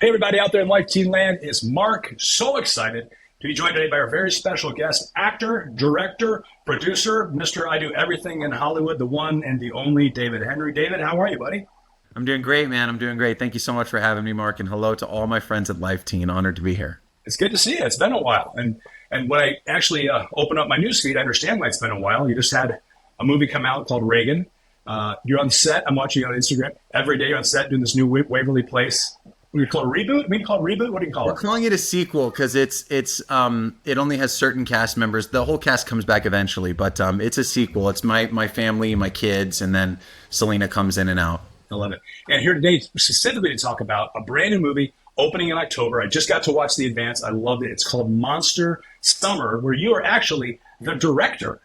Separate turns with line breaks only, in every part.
Hey, everybody out there in Life Teen Land, it's Mark. So excited to be joined today by our very special guest, actor, director, producer, Mr. I Do Everything in Hollywood, the one and the only David Henrie. David, how are you, buddy?
I'm doing great, man. I'm doing great. Thank you so much for having me, Mark, and hello to all my friends at Life Teen. Honored to be here.
It's good to see you. It's been a while. And when I actually open up my newsfeed, I understand why it's been a while. You just had a movie come out called Reagan. You're on set. I'm watching you on Instagram. Every day you're on set doing this new Waverly Place. What do you call it, a reboot? We call it reboot? What do you call it?
We're calling it a sequel because it only has certain cast members. The whole cast comes back eventually, but it's a sequel. It's my family, my kids, and then Selena comes in and out.
I love it. And here today specifically to talk about a brand new movie opening in October. I just got to watch the advance. I loved it. It's called Monster Summer, where you are actually the director.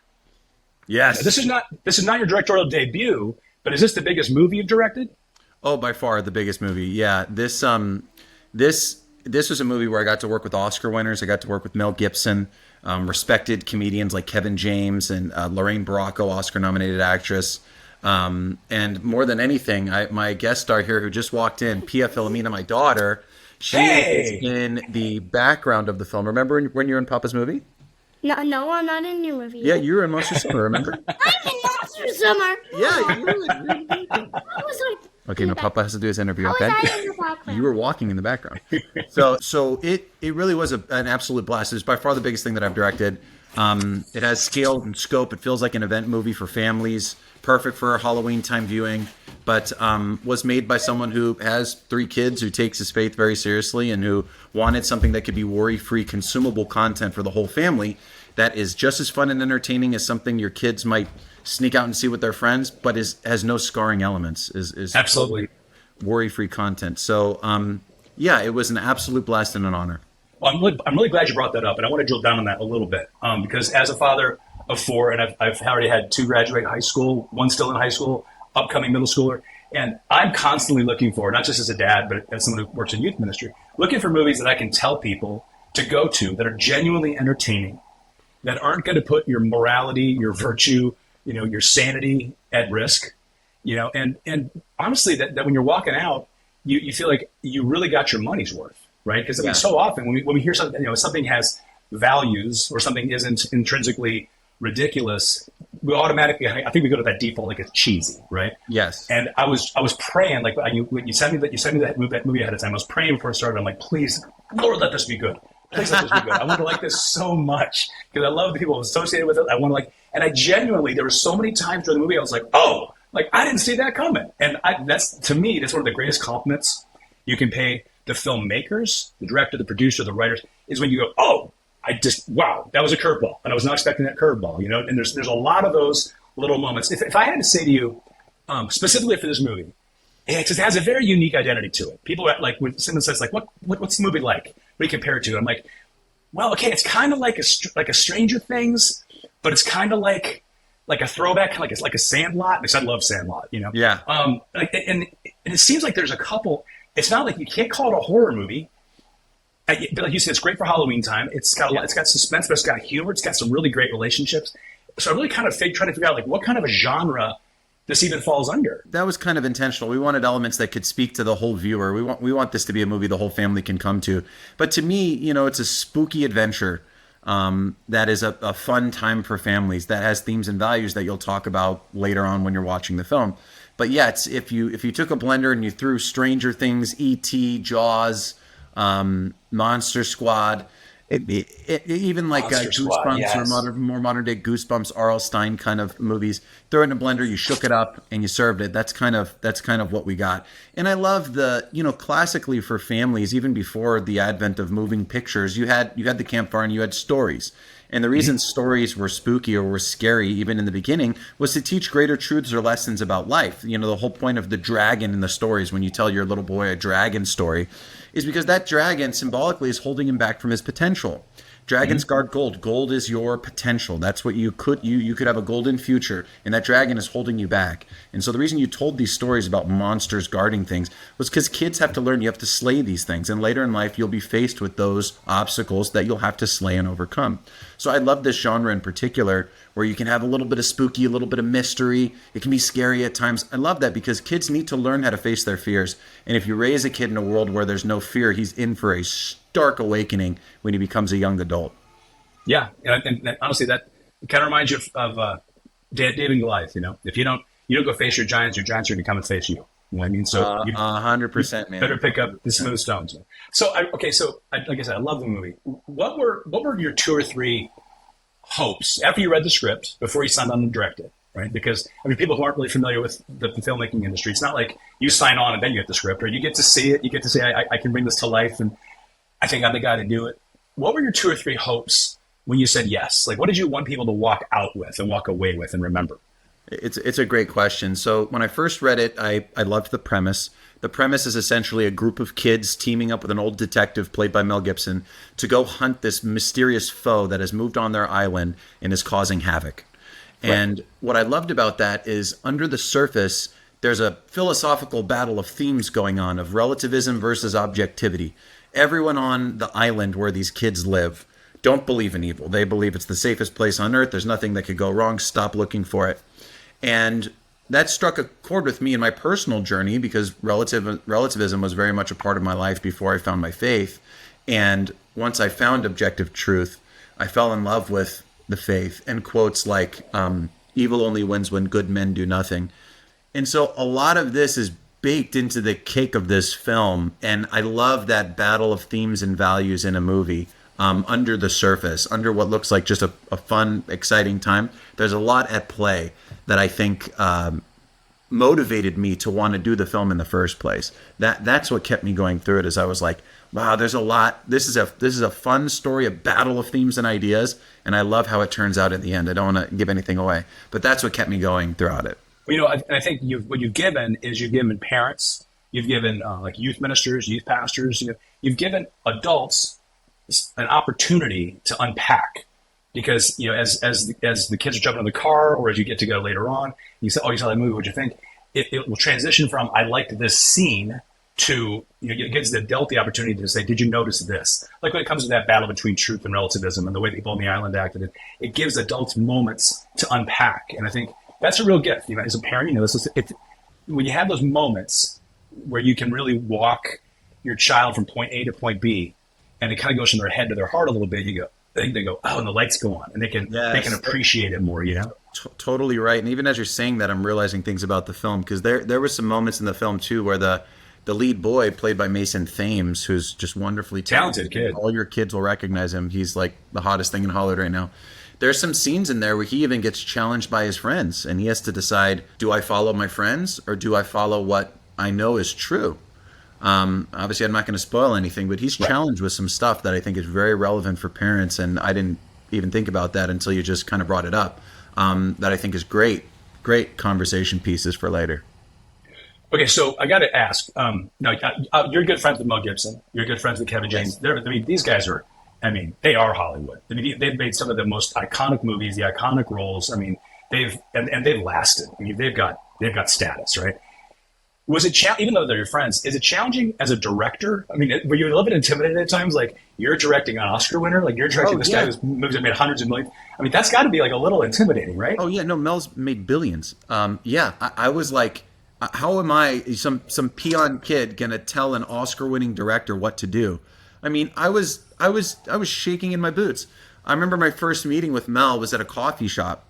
Yes.
This is not your directorial debut, but is this the biggest movie you've directed?
Oh, by far the biggest movie. Yeah, this was a movie where I got to work with Oscar winners. I got to work with Mel Gibson, respected comedians like Kevin James and Lorraine Bracco, Oscar-nominated actress. And more than anything, my guest star here who just walked in, Pia Filomena, my daughter, she is in the background of the film. Remember when you were in Papa's movie?
No, I'm not in your movie.
Yeah, you were in Monster Summer, remember?
I'm in Monster Summer.
Yeah, you were.
I was like,
Okay, no, Papa has to do his interview,
how
okay?
was I in the background?
You were walking in the background. So it really was an absolute blast. It's by far the biggest thing that I've directed. It has scale and scope. It feels like an event movie for families, perfect for Halloween time viewing, but was made by someone who has 3 kids, who takes his faith very seriously, and who wanted something that could be worry-free, consumable content for the whole family that is just as fun and entertaining as something your kids might sneak out and see with their friends, but has no scarring elements. Is
Absolutely
worry-free content. So, yeah, it was an absolute blast and an honor.
Well, I'm really glad you brought that up, and I want to drill down on that a little bit because as a father of 4, and I've already had 2 graduate high school, 1 still in high school, upcoming middle schooler, and I'm constantly looking for, not just as a dad, but as someone who works in youth ministry, looking for movies that I can tell people to go to that are genuinely entertaining, that aren't going to put your morality, your virtue, your sanity at risk, and honestly, that when you're walking out, you feel like you really got your money's worth. Right, because so often when we hear something, something has values or something isn't intrinsically ridiculous, we automatically, I think we go to that default like it's cheesy, right?
Yes.
And I was praying, like when you sent me that movie ahead of time. I was praying before it started. I'm like, please, Lord, let this be good. Please let this be good. I want to like this so much because I love the people associated with it. I want to like, and I genuinely, there were so many times during the movie I was like, oh, like I didn't see that coming, and that's one of the greatest compliments you can pay the filmmakers, the director, the producer, the writers, is when you go, oh, wow, that was a curveball. And I was not expecting that curveball, and there's a lot of those little moments. If I had to say to you, specifically for this movie, it has a very unique identity to it. People are like, when someone says like, what's the movie like? What do you compare it to? I'm like, well, okay, it's kind of like a Stranger Things, but it's kind of like a throwback, like a Sandlot, because I love Sandlot,
Yeah.
And it seems like there's a couple. It's not like you can't call it a horror movie, but like you said, it's great for Halloween time. It's got suspense, but it's got humor. It's got some really great relationships. So I really kind of trying to figure out like what kind of a genre this even falls under.
That was kind of intentional. We wanted elements that could speak to the whole viewer. We want this to be a movie the whole family can come to. But to me, it's a spooky adventure that is a fun time for families that has themes and values that you'll talk about later on when you're watching the film. But yeah, it's if you took a blender and you threw Stranger Things, E.T., Jaws, Monster Squad, even like Goosebumps,
yes,
or more modern day Goosebumps, R.L. Stine kind of movies, throw it in a blender, you shook it up, and you served it. That's kind of what we got. And I love classically for families, even before the advent of moving pictures, you had the campfire and you had stories. And the reason stories were spooky or were scary, even in the beginning, was to teach greater truths or lessons about life. The whole point of the dragon in the stories, when you tell your little boy a dragon story, is because that dragon symbolically is holding him back from his potential. Dragons guard gold. Gold is your potential. That's what you could have a golden future, and that dragon is holding you back. And so the reason you told these stories about monsters guarding things was because kids have to learn you have to slay these things, and later in life you'll be faced with those obstacles that you'll have to slay and overcome. So I love this genre in particular, where you can have a little bit of spooky, a little bit of mystery. It can be scary at times. I love that because kids need to learn how to face their fears. And if you raise a kid in a world where there's no fear, he's in for a stark awakening when he becomes a young adult.
Yeah, and honestly, that kind of reminds you of David and Goliath. If you don't go face your giants are going to come and face you. You know what I mean? So
100%, man.
Better pick up the smooth stones. So like I said, I love the movie. What were your 2 or 3 hopes after you read the script before you signed on to direct it? Right? Because people who aren't really familiar with the filmmaking industry, it's not like you sign on and then you get the script, or you get to see it. You get to say, I can bring this to life, and I think I'm the guy to do it. What were your 2 or 3 hopes when you said yes? Like, what did you want people to walk out with and walk away with and remember?
It's a great question. So when I first read it, I loved the premise. The premise is essentially a group of kids teaming up with an old detective played by Mel Gibson to go hunt this mysterious foe that has moved on their island and is causing havoc. Right. And what I loved about that is under the surface, there's a philosophical battle of themes going on of relativism versus objectivity. Everyone on the island where these kids live don't believe in evil. They believe it's the safest place on earth. There's nothing that could go wrong. Stop looking for it. And that struck a chord with me in my personal journey because relativism was very much a part of my life before I found my faith. And once I found objective truth, I fell in love with the faith. And quotes like, evil only wins when good men do nothing. And so a lot of this is baked into the cake of this film. And I love that battle of themes and values in a movie. Under the surface, under what looks like just a fun, exciting time. There's a lot at play that I think motivated me to want to do the film in the first place. That's what kept me going through it. Is I was like, wow, there's a lot. This is a fun story, a battle of themes and ideas, and I love how it turns out at the end. I don't want to give anything away, but that's what kept me going throughout it.
Well, I think what you've given parents, you've given like youth ministers, youth pastors, you've given adults an opportunity to unpack, because as the kids are jumping in the car, or as you get to go later on, you say, you saw that movie, what'd you think? It will transition from I liked this scene to it gives the adult the opportunity to say, did you notice this? Like when it comes to that battle between truth and relativism and the way people on the island acted, it gives adults moments to unpack, and I think that's a real gift. As a parent, when you have those moments where you can really walk your child from point A to point B, and it kind of goes from their head to their heart a little bit. They go, oh, and the lights go on, and they can appreciate it more.
Totally right. And even as you're saying that, I'm realizing things about the film, because there were some moments in the film too where the lead boy, played by Mason Thames, who's just wonderfully talented
kid.
All your kids will recognize him. He's like the hottest thing in Hollywood right now. There's some scenes in there where he even gets challenged by his friends, and he has to decide: do I follow my friends or do I follow what I know is true? Obviously I'm not going to spoil anything, but he's challenged with some stuff that I think is very relevant for parents, and I didn't even think about that until you just kind of brought it up. That I think is great conversation pieces for later.
Okay, so I got to ask. You're good friends with Mel Gibson. You're good friends with Kevin James. These guys are. They are Hollywood. They've made some of the most iconic movies, the iconic roles. They've lasted. They've got status, right? Was it even though they're your friends, is it challenging as a director? Were you a little bit intimidated at times? Like, you're directing an Oscar winner, like you're directing guy whose movies have made hundreds of millions. That's got to be like a little intimidating, right?
Oh yeah, no, Mel's made billions. I was like, how am I, some peon kid, gonna tell an Oscar-winning director what to do? I was shaking in my boots. I remember my first meeting with Mel was at a coffee shop,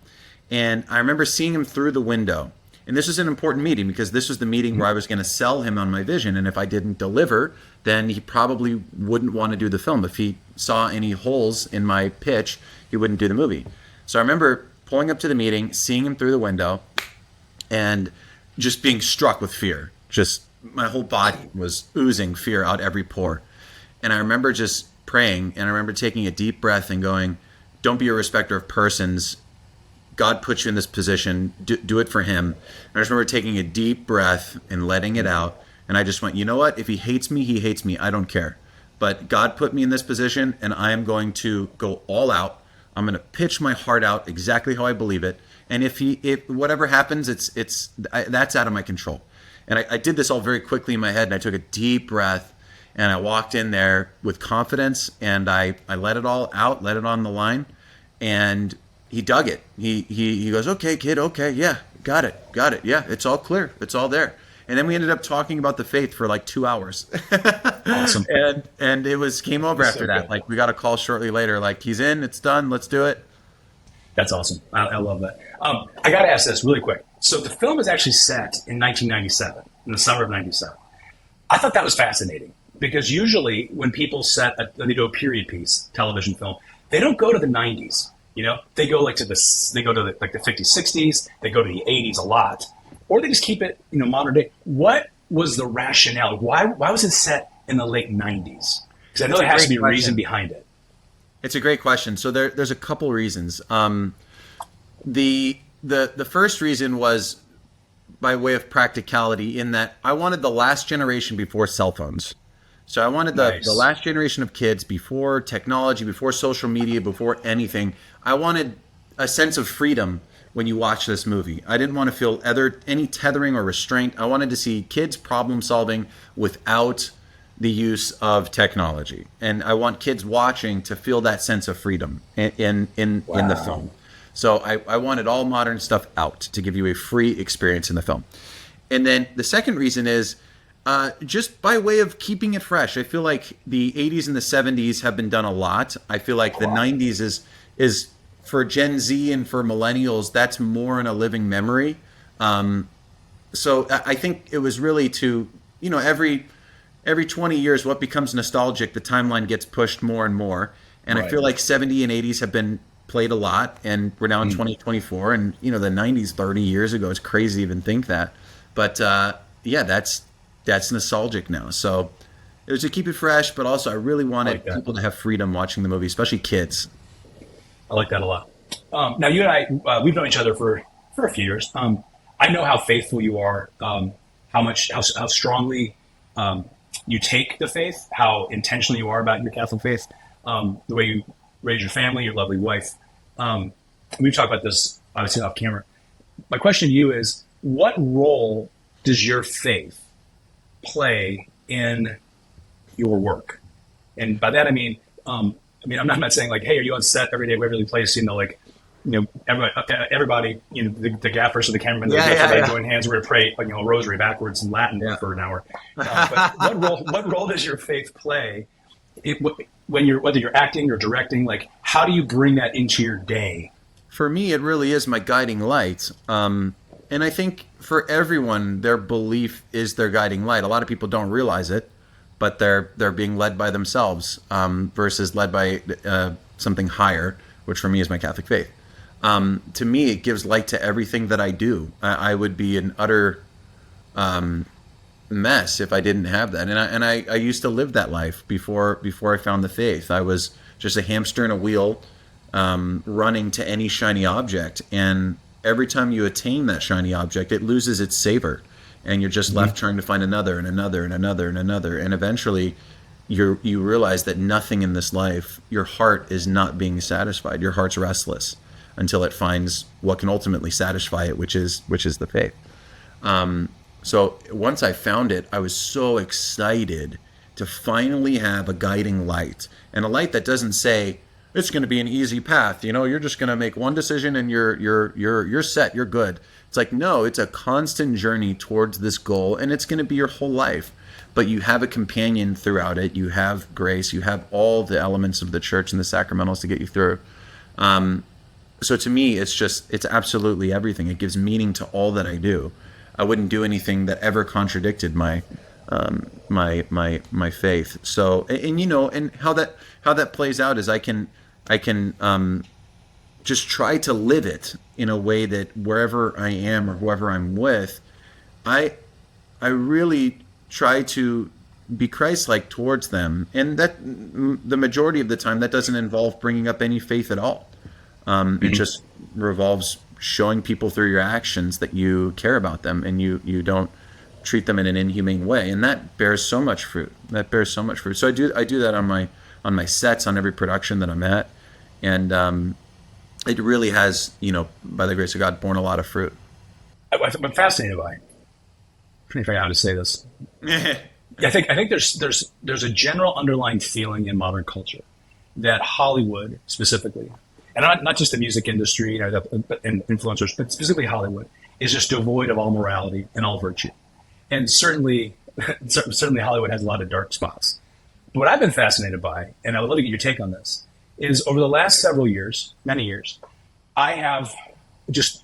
and I remember seeing him through the window. And this was an important meeting because this was the meeting where I was going to sell him on my vision. And if I didn't deliver, then he probably wouldn't want to do the film. If he saw any holes in my pitch, he wouldn't do the movie. So I remember pulling up to the meeting, seeing him through the window, and just being struck with fear. Just my whole body was oozing fear out every pore. And I remember just praying, and I remember taking a deep breath and going, don't be a respecter of persons. God put you in this position. Do it for him. And I just remember taking a deep breath and letting it out. And I just went, you know what? If he hates me, he hates me. I don't care. but God put me in this position, and I am going to go all out. I'm going to pitch my heart out exactly how I believe it. And if whatever happens, that's out of my control. And I did this all very quickly in my head, and I took a deep breath, and I walked in there with confidence, and I let it all out, let it on the line, and he dug it. He goes, okay, kid, okay, yeah, got it, yeah, it's all clear, it's all there. And then we ended up talking about the faith for like 2 hours.
Awesome.
And it was game over after that. Good. Like, we got a call shortly later, like, he's in, it's done, let's do it.
That's awesome. I love that. I got to ask this really quick. So the film is actually set in 1997, in the summer of 97. I thought that was fascinating because usually when people they do a period piece, television film, they don't go to the 90s. You know, they go like the 50s, 60s, they go to the 80s a lot. Or they just keep it, modern day. What was the rationale? Why was it set in the late 90s? Because I know there has to be a reason behind it.
It's a great question. So there's a couple reasons. The first reason was by way of practicality, in that I wanted the last generation before cell phones. So I wanted the last generation of kids before technology, before social media, before anything. I wanted a sense of freedom when you watch this movie. I didn't want to feel any tethering or restraint. I wanted to see kids problem solving without the use of technology. And I want kids watching to feel that sense of freedom in the film. So I wanted all modern stuff out to give you a free experience in the film. And then the second reason is just by way of keeping it fresh. I feel like the 80s and the 70s have been done a lot. I feel like the 90s is for Gen Z and for millennials, that's more in a living memory. So I think it was really to, every 20 years, what becomes nostalgic, the timeline gets pushed more and more. And I feel like 70 and 80s have been played a lot, and we're now in 2024. And, the 90s 30 years ago, it's crazy to even think that. But that's nostalgic now. So it was to keep it fresh, but also I really wanted people to have freedom watching the movie, especially kids.
I like that a lot. Now, you and I, we've known each other for a few years. I know how faithful you are, how strongly you take the faith, how intentional you are about your Catholic faith, the way you raise your family, your lovely wife. We've talked about this, obviously, off camera. My question to you is, what role does your faith play in your work? And by that, I mean, I'm not saying like, hey, are you on set every day, Waverly Place? Everybody, the gaffers or the cameramen, join hands. We're going to pray, a rosary backwards in Latin for an hour. But what role does your faith play whether you're acting or directing? Like, how do you bring that into your day?
For me, it really is my guiding light. And I think for everyone, their belief is their guiding light. A lot of people don't realize it, but they're being led by themselves versus led by something higher, which for me is my Catholic faith. To me, it gives light to everything that I do. I would be an utter mess if I didn't have that. And I used to live that life before I found the faith. I was just a hamster in a wheel, running to any shiny object. And every time you attain that shiny object, it loses its savor. And you're just left trying to find another and another and another and another. And eventually you realize that nothing in this life, your heart is not being satisfied. Your heart's restless until it finds what can ultimately satisfy it, which is the faith. So once I found it, I was so excited to finally have a guiding light, and a light that doesn't say it's going to be an easy path. You're just going to make one decision and you're set, you're good. It's like, no, it's a constant journey towards this goal, and it's going to be your whole life. But you have a companion throughout it. You have grace. You have all the elements of the church and the sacramentals to get you through. So to me, it's absolutely everything. It gives meaning to all that I do. I wouldn't do anything that ever contradicted my faith. So, and how that plays out is I can just try to live it in a way that wherever I am or whoever I'm with, I really try to be Christ-like towards them. And that the majority of the time, that doesn't involve bringing up any faith at all. It just revolves showing people through your actions that you care about them, and you don't treat them in an inhumane way, and that bears so much fruit. So I do that on my sets, on every production that I'm at, and it really has, by the grace of God, borne a lot of fruit.
I'm fascinated by it. I'm trying to figure out how to say this. I think there's a general underlying feeling in modern culture that Hollywood specifically, and not just the music industry and influencers, but specifically Hollywood, is just devoid of all morality and all virtue. And certainly Hollywood has a lot of dark spots. But what I've been fascinated by, and I would love to get your take on this, is over the last several years, many years, I have just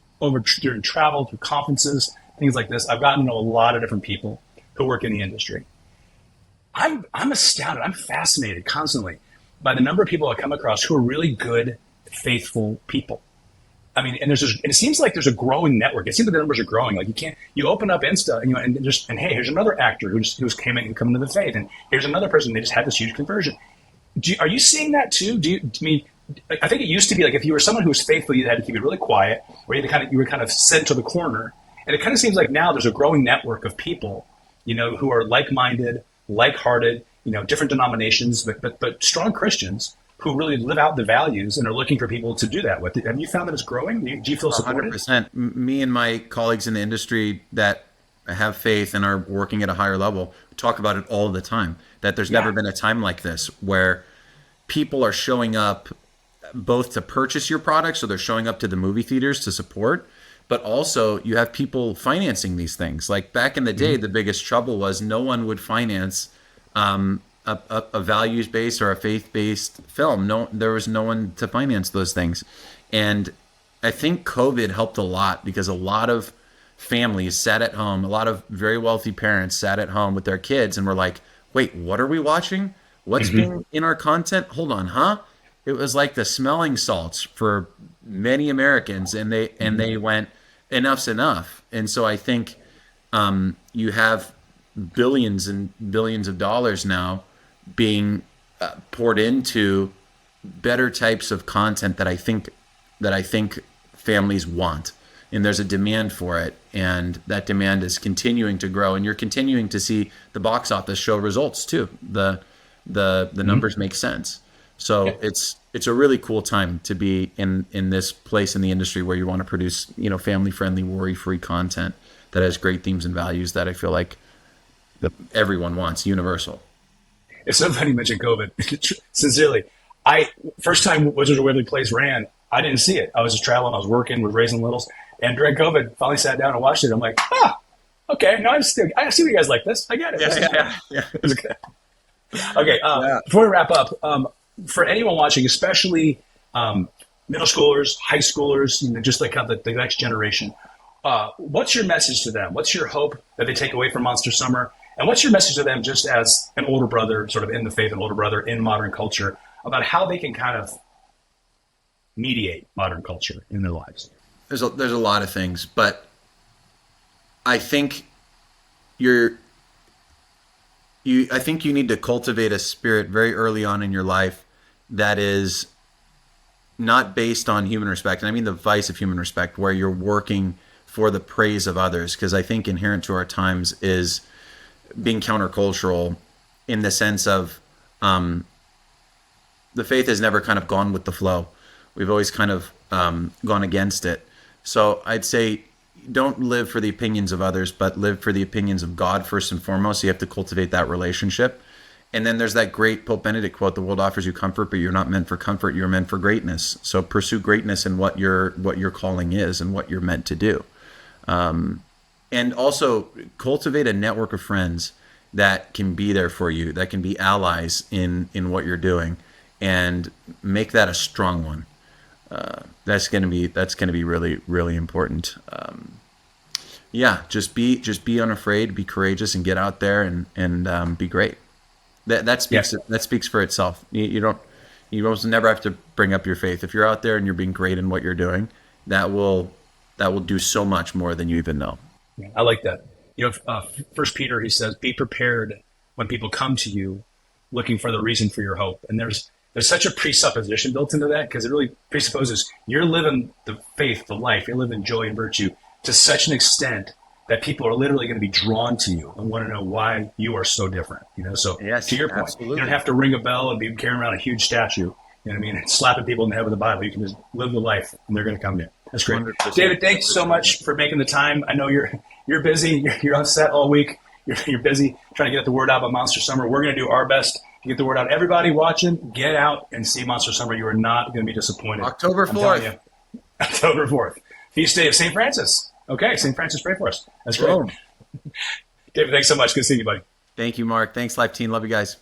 during travel, through conferences, things like this, I've gotten to know a lot of different people who work in the industry. I'm astounded. I'm fascinated constantly by the number of people I come across who are really good, faithful people. I mean, and it seems like there's a growing network. It seems like the numbers are growing. Like you open up Insta, and hey, here's another actor who's coming to the faith, and here's another person. They just had this huge conversion. Are you seeing that too? I think it used to be like if you were someone who was faithful, you had to keep it really quiet, or you were kind of sent to the corner. And it kind of seems like now there's a growing network of people, who are like-minded, like-hearted, different denominations, but strong Christians who really live out the values and are looking for people to do that with. Have you found that it's growing? Do you feel supported?
100%. Me and my colleagues in the industry that have faith and are working at a higher level talk about it all the time, that there's never been a time like this where people are showing up both to purchase your product, so they're showing up to the movie theaters to support, but also you have people financing these things. Like back in the day, the biggest trouble was no one would finance a values-based or a faith-based film. There was no one to finance those things. And I think COVID helped a lot because a lot of families sat at home, a lot of very wealthy parents sat at home with their kids and were like, wait, what are we watching? What's being in our content? Hold on, huh? It was like the smelling salts for many Americans, and they went, enough's enough. And so I think you have billions and billions of dollars now being poured into better types of content that I think families want, and there's a demand for it, and that demand is continuing to grow, and you're continuing to see the box office show results too. The numbers make sense. So it's a really cool time to be in this place in the industry where you want to produce, family friendly, worry free content that has great themes and values that I feel like everyone wants, universal.
It's so funny you mentioned COVID. Sincerely, first time Wizards of Waverly Place ran, I didn't see it. I was just traveling. I was working with Raising Littles, and during COVID, finally sat down and watched it. I'm like, okay, no, I see what you guys like this. I get it. Yeah. It was good. Okay, before we wrap up, for anyone watching, especially middle schoolers, high schoolers, just like kind of the next generation, what's your message to them? What's your hope that they take away from Monster Summer? And what's your message to them just as an older brother, sort of in the faith, an older brother in modern culture, about how they can kind of mediate modern culture in their lives?
There's a lot of things, but I think I think you need to cultivate a spirit very early on in your life that is not based on human respect. And I mean the vice of human respect, where you're working for the praise of others. Because I think inherent to our times is being countercultural in the sense of the faith has never kind of gone with the flow. We've always kind of gone against it. So I'd say don't live for the opinions of others, but live for the opinions of God first and foremost. You have to cultivate that relationship. And then there's that great Pope Benedict quote, the world offers you comfort, but you're not meant for comfort, you're meant for greatness. So pursue greatness in what your calling is and what you're meant to do. And also cultivate a network of friends that can be there for you, that can be allies in what you're doing, and make that a strong one. That's going to be really, really important. Just be unafraid, be courageous, and get out there and be great. That speaks for itself. You almost never have to bring up your faith. If you're out there and you're being great in what you're doing, that will do so much more than you even know.
I like that. First Peter, he says, be prepared when people come to you looking for the reason for your hope. And there's such a presupposition built into that, because it really presupposes you're living the faith, the life, you're living joy and virtue to such an extent that people are literally going to be drawn to you and want to know why you are so different. So
Yes,
to your point,
absolutely.
you don't have to ring a bell and be carrying around a huge statue. You know what I mean? And slapping people in the head with the Bible. You can just live the life, and they're going to come to you. That's great.
100%.
David, thanks so much for making the time. I know you're busy. You're on set all week. You're busy trying to get the word out about Monster Summer. We're going to do our best to get the word out. Everybody watching, get out and see Monster Summer. You are not going to be disappointed.
October
I'm telling
4th.
you. October 4th. Feast day of St. Francis. Okay, St. Francis, pray for us. That's great.
Boom.
David, thanks so much. Good seeing you, buddy.
Thank you, Mark. Thanks, Life Team. Love you guys.